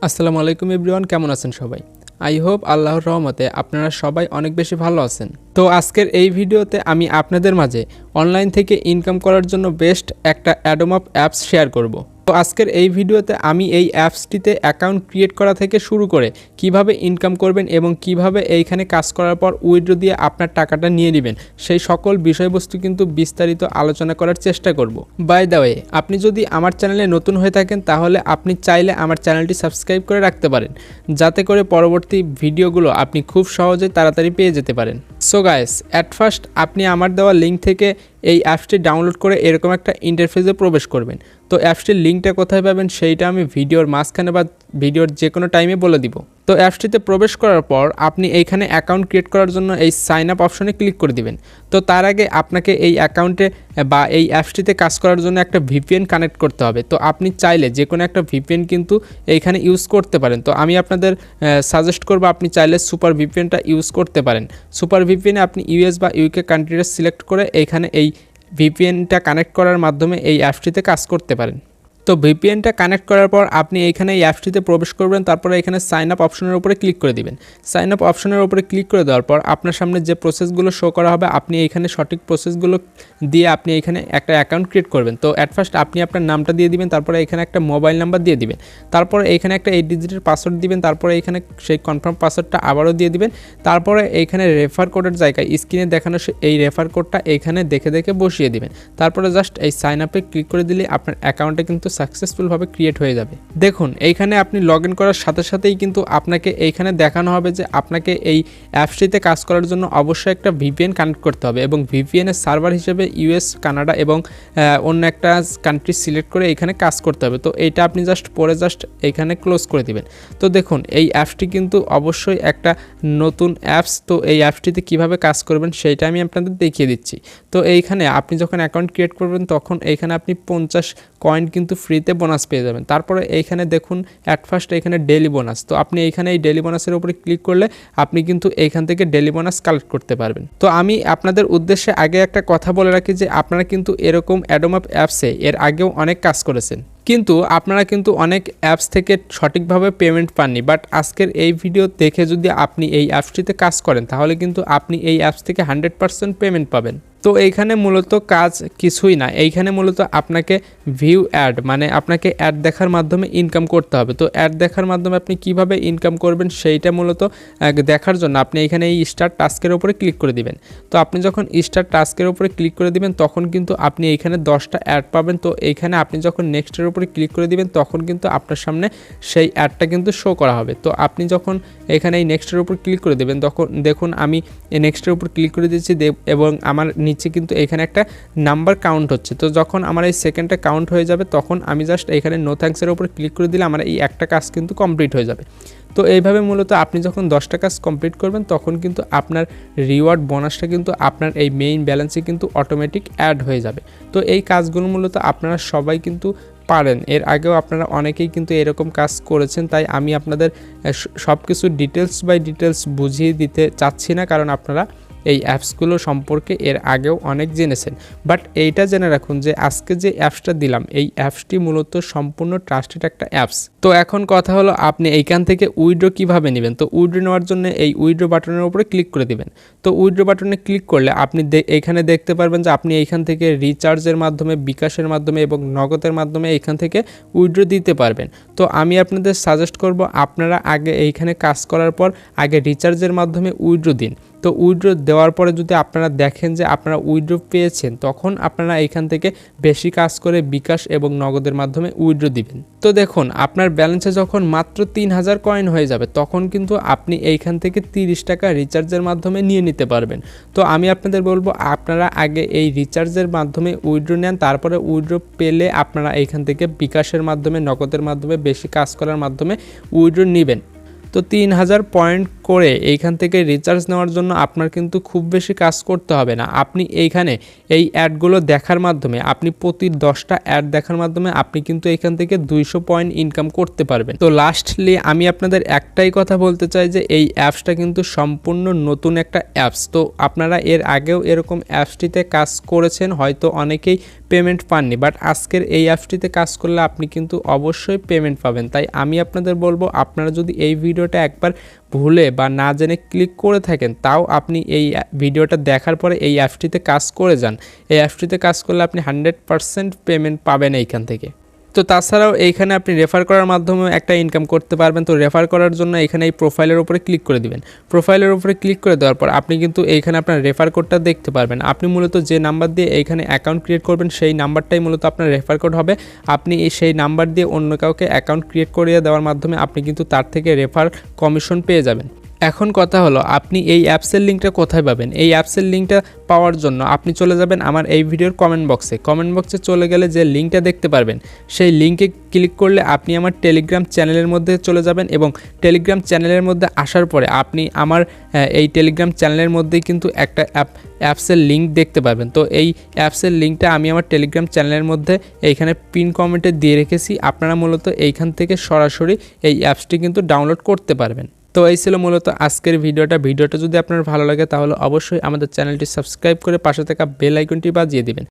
আসসালামু আলাইকুম এভরিওয়ান, কেমন আছেন সবাই? আই হোপ আল্লাহর রহমতে আপনারা সবাই অনেক বেশি ভালো আছেন। তো আজকের এই ভিডিওতে আমি আপনাদের মাঝে অনলাইন থেকে ইনকাম করার জন্য বেস্ট একটা অ্যাডোমাপ অ্যাপস শেয়ার করব। তো আজকের এই ভিডিওতে আমি এই অ্যাপসটিতে অ্যাকাউন্ট ক্রিয়েট করা থেকে শুরু করে কিভাবে ইনকাম করবেন এবং কিভাবে এইখানে কাজ করার পর উইথড্র দিয়ে আপনার টাকাটা নিয়ে নেবেন সেই সকল বিষয়বস্তু কিন্তু বিস্তারিত আলোচনা করার চেষ্টা করব। বাই দ্য ওয়ে, আপনি যদি আমার চ্যানেলে নতুন হয়ে থাকেন তাহলে আপনি চাইলে আমার চ্যানেলটি সাবস্ক্রাইব করে রাখতে পারেন, যাতে করে পরবর্তী ভিডিওগুলো আপনি খুব সহজে তাড়াতাড়ি পেয়ে যেতে পারেন। সো গাইস, অ্যাট ফার্স্ট আপনি আমার দেওয়া লিঙ্ক থেকে এই অ্যাপসটি ডাউনলোড করে এরকম একটা ইন্টারফেসে প্রবেশ করবেন। তো অ্যাপসটির লিঙ্কটা কোথায় পাবেন সেইটা আমি ভিডিওর মাঝখানে বা ভিডিওর যে কোনো টাইমে বলে দিব। তো অ্যাপসটিতে প্রবেশ করার পর আপনি এইখানে অ্যাকাউন্ট ক্রিয়েট করার জন্য এই সাইন আপ অপশনে ক্লিক করে দিবেন। তো তার আগে আপনাকে এই অ্যাকাউন্টে বা এই অ্যাপসটিতে কাজ করার জন্য একটা ভিপিএন কানেক্ট করতে হবে। তো আপনি চাইলে যে কোনো একটা ভিপিএন কিন্তু এইখানে ইউজ করতে পারেন। তো আমি আপনাদের সাজেস্ট করব আপনি চাইলে সুপার ভিপিএনটা ইউজ করতে পারেন। সুপার ভিপিএনে আপনি ইউএস বা ইউকে কান্ট্রিটা সিলেক্ট করে এইখানে এই ভিপিএনটা কানেক্ট করার মাধ্যমে এই অ্যাপসটিতে কাজ করতে পারেন। তো ভিপিএনটা কানেক্ট করার পর আপনি এইখানে এই অ্যাপসটিতে প্রবেশ করবেন, তারপরে এখানে সাইন আপ অপশনের উপরে ক্লিক করে দিবেন। সাইন আপ অপশনের উপরে ক্লিক করে দেওয়ার পর আপনার সামনে যে প্রসেসগুলো শো করা হবে আপনি এইখানে সঠিক প্রসেসগুলো দিয়ে আপনি এইখানে একটা অ্যাকাউন্ট ক্রিয়েট করবেন। তো অ্যাট ফার্স্ট আপনি আপনার নামটা দিয়ে দিবেন, তারপরে এখানে একটা মোবাইল নাম্বার দিয়ে দিবেন, তারপরে এইখানে একটা 8 ডিজিটের পাসওয়ার্ড দিবেন, তারপরে এইখানে সেই কনফার্ম পাসওয়ার্ডটা আবারও দিয়ে দিবেন। তারপরে এইখানে রেফার কোডের জায়গায় স্ক্রিনে দেখানো এই রেফার কোডটা এইখানে দেখে দেখে বসিয়ে দিবেন। তারপরে জাস্ট এই সাইন আপে ক্লিক করে দিলে আপনার অ্যাকাউন্টে কিন্তু সাকসেসফুলভাবে ক্রিয়েট হয়ে যাবে। দেখুন এইখানে আপনি লগ ইন করার সাথে সাথেই কিন্তু আপনাকে এইখানে দেখানো হবে যে আপনাকে এই অ্যাপসটিতে কাজ করার জন্য অবশ্যই একটা ভিপিএন কানেক্ট করতে হবে এবং ভিপিএনের সার্ভার হিসেবে ইউএস, কানাডা এবং অন্য একটা কান্ট্রি সিলেক্ট করে এইখানে কাজ করতে হবে। তো এইটা আপনি জাস্ট পরে জাস্ট এইখানে ক্লোজ করে দিবেন। তো দেখুন এই অ্যাপসটি কিন্তু অবশ্যই একটা নতুন অ্যাপস। তো এই অ্যাপসটিতে কিভাবে কাজ করবেন সেইটা আমি আপনাদের দেখিয়ে দিচ্ছি। তো এইখানে আপনি যখন অ্যাকাউন্ট ক্রিয়েট করবেন তখন এইখানে আপনি 50 কয়েন কিন্তু ফ্রিতে বোনাস পেয়ে যাবেন। তারপরে এইখানে দেখুন অ্যাট ফার্স্ট এখানে ডেলি বোনাস। তো আপনি এইখানে এই ডেলি বোনাসের উপরে ক্লিক করলে আপনি কিন্তু এইখান থেকে ডেলি বোনাস কালেক্ট করতে পারবেন। তো আমি আপনাদের উদ্দেশ্যে আগে একটা কথা বলে রাখি যে আপনারা কিন্তু এরকম অ্যাডোমাপ অ্যাপসে এর আগেও অনেক কাজ করেছেন, কিন্তু আপনারা কিন্তু অনেক অ্যাপস থেকে সঠিকভাবে পেমেন্ট পাননি। বাট আজকের এই ভিডিও দেখে যদি আপনি এই অ্যাপসটিতে কাজ করেন তাহলে কিন্তু আপনি এই অ্যাপস থেকে 100% পেমেন্ট পাবেন। তো এইখানে মূলত কাজ কিছুই না, এইখানে মূলত আপনাকে ভিউ অ্যাড মানে আপনাকে অ্যাড দেখার মাধ্যমে ইনকাম করতে হবে। তো অ্যাড দেখার মাধ্যমে আপনি কিভাবে ইনকাম করবেন সেইটা মূলত দেখার জন্য আপনি এখানে এই স্টার্ট টাস্কের উপরে ক্লিক করে দিবেন। তো আপনি যখন স্টার্ট টাস্কের উপরে ক্লিক করে দিবেন তখন কিন্তু আপনি এইখানে 10টা অ্যাড পাবেন। তো এইখানে আপনি যখন নেক্সটের উপরে ক্লিক করে দিবেন তখন কিন্তু আপনার সামনে সেই অ্যাডটা কিন্তু শো করা হবে। তো আপনি যখন এখানে এই নেক্সটের উপর ক্লিক করে দেবেন তখন দেখুন আমি এই নেক্সটের উপর ক্লিক করে দিচ্ছি এবং আমার নিচে কিন্তু এখানে একটা নাম্বার কাউন্ট হচ্ছে। তো যখন আমার এই সেকেন্ডটা কাউন্ট হয়ে যাবে তখন আমি জাস্ট এখানে নো থ্যাঙ্কসের উপর ক্লিক করে দিলে আমার এই একটা কাজ কিন্তু কমপ্লিট হয়ে যাবে। তো এইভাবে মূলত আপনি যখন 10টা কাজ কমপ্লিট করবেন তখন কিন্তু আপনার রিওয়ার্ড বোনাসটা কিন্তু আপনার এই মেইন ব্যালেন্সে কিন্তু অটোমেটিক অ্যাড হয়ে যাবে। তো এই কাজগুলো মূলত আপনারা সবাই কিন্তু পারেন, এর আগেও আপনারা অনেকেই কিন্তু এরকম কাজ করেছেন, তাই আমি আপনাদের সব কিছু ডিটেলস বাই ডিটেলস বুঝিয়ে দিতে চাচ্ছি না, কারণ আপনারা এই অ্যাপসগুলো সম্পর্কে এর আগেও অনেক জেনেছেন। বাট এইটা জেনে রাখুন যে আজকে যে অ্যাপসটা দিলাম এই অ্যাপসটি মূলত সম্পূর্ণ ট্রাস্টেড একটা অ্যাপস। তো এখন কথা হলো আপনি এইখান থেকে উইথড্র কিভাবে নেবেন। তো উইথড্র নেওয়ার জন্য এই উইথড্র বাটনের উপরে ক্লিক করে দিবেন। তো উইথড্র বাটনে ক্লিক করলে আপনি এইখানে দেখতে পারবেন যে আপনি এইখান থেকে রিচার্জের মাধ্যমে, বিকাশের মাধ্যমে এবং নগদের মাধ্যমে এইখান থেকে উইথড্র দিতে পারবেন। তো আমি আপনাদের সাজেস্ট করব আপনারা আগে এইখানে কাজ করার পর আগে রিচার্জের মাধ্যমে উইথড্র দিন। তো উইথড্র দেওয়ার পরে যদি আপনারা দেখেন যে আপনারা উইথড্র পেয়েছেন তখন আপনারা এইখান থেকে বেশি কাজ করে বিকাশ এবং নগদের মাধ্যমে উইথড্র দিবেন। তো দেখুন আপনার ব্যালেন্সে যখন মাত্র 3000 কয়েন হয়ে যাবে তখন কিন্তু আপনি এইখান থেকে 30 টাকা রিচার্জের মাধ্যমে নিয়ে নিতে পারবেন। তো আমি আপনাদের বলবো আপনারা আগে এই রিচার্জের মাধ্যমে উইথড্র নেন, তারপরে উইথড্র পেলে আপনারা এইখান থেকে বিকাশের মাধ্যমে, নগদের মাধ্যমে বেশি কাজ করার মাধ্যমে উইথড্র নেবেন। তো 3000 পয়েন্ট করে এইখান থেকে রিচার্জ নেওয়ার জন্য আপনার কিন্তু খুব বেশি কাজ করতে হবে না। আপনি এইখানে এই অ্যাডগুলো দেখার মাধ্যমে আপনি প্রতি 10টা অ্যাড দেখার মাধ্যমে আপনি কিন্তু এইখান থেকে 200 পয়েন্ট ইনকাম করতে পারবেন। তো লাস্টলি আমি আপনাদের একটাই কথা বলতে চাই যে এই অ্যাপসটা কিন্তু সম্পূর্ণ নতুন একটা অ্যাপস। তো আপনারা এর আগেও এরকম অ্যাপসটিতে কাজ করেছেন, হয়তো অনেকেই পেমেন্ট পাননি, বাট আজকের এই অ্যাপসটিতে কাজ করলে আপনি কিন্তু অবশ্যই পেমেন্ট পাবেন। তাই আমি আপনাদের বলবো, আপনারা যদি এই ভিডিওটা একবার ভুলে বা না জেনে ক্লিক করে থাকেন, তাও আপনি এই ভিডিওটা দেখার পরে এই অ্যাপসটিতে কাজ করে যান। এই অ্যাপসটিতে কাজ করলে আপনি 100% পেমেন্ট পাবেন এইখান থেকে। তো তাছাড়াও এইখানে আপনি রেফার করার মাধ্যমে একটা ইনকাম করতে পারবেন। তো রেফার করার জন্য এখানে এই প্রোফাইলের উপরে ক্লিক করে দিবেন। প্রোফাইলের উপরে ক্লিক করে দেওয়ার পর আপনি কিন্তু এইখানে আপনার রেফার কোডটা দেখতে পারবেন। আপনি মূলত যে নাম্বার দিয়ে এইখানে অ্যাকাউন্ট ক্রিয়েট করবেন সেই নাম্বারটাই মূলত আপনার রেফার কোড হবে। আপনি সেই নাম্বার দিয়ে অন্য কাউকে অ্যাকাউন্ট ক্রিয়েট করিয়ে দেওয়ার মাধ্যমে আপনি কিন্তু তার থেকে রেফার কমিশন পেয়ে যাবেন। এখন কথা হলো, আপনি এই অ্যাপসের লিঙ্কটা কোথায় পাবেন? এই অ্যাপসের লিঙ্কটা পাওয়ার জন্য আপনি চলে যাবেন আমার এই ভিডিওর কমেন্ট বক্সে চলে গেলে যে লিঙ্কটা দেখতে পারবেন, সেই লিঙ্কে ক্লিক করলে আপনি আমার টেলিগ্রাম চ্যানেলের মধ্যে চলে যাবেন এবং টেলিগ্রাম চ্যানেলের মধ্যে আসার পরে আপনি আমার এই টেলিগ্রাম চ্যানেলের মধ্যেই কিন্তু একটা অ্যাপসের লিঙ্ক দেখতে পাবেন। তো এই অ্যাপসের লিঙ্কটা আমি আমার টেলিগ্রাম চ্যানেলের মধ্যে এইখানে পিন কমেন্টে দিয়ে রেখেছি। আপনারা মূলত এইখান থেকে সরাসরি এই অ্যাপসটি কিন্তু ডাউনলোড করতে পারবেন। তো এই ছিল মূলত আজকের ভিডিওটা যদি আপনার ভালো লাগে তাহলে অবশ্যই আমাদের চ্যানেলটি সাবস্ক্রাইব করে পাশে থাকা বেল আইকনটি বাজিয়ে দিবেন।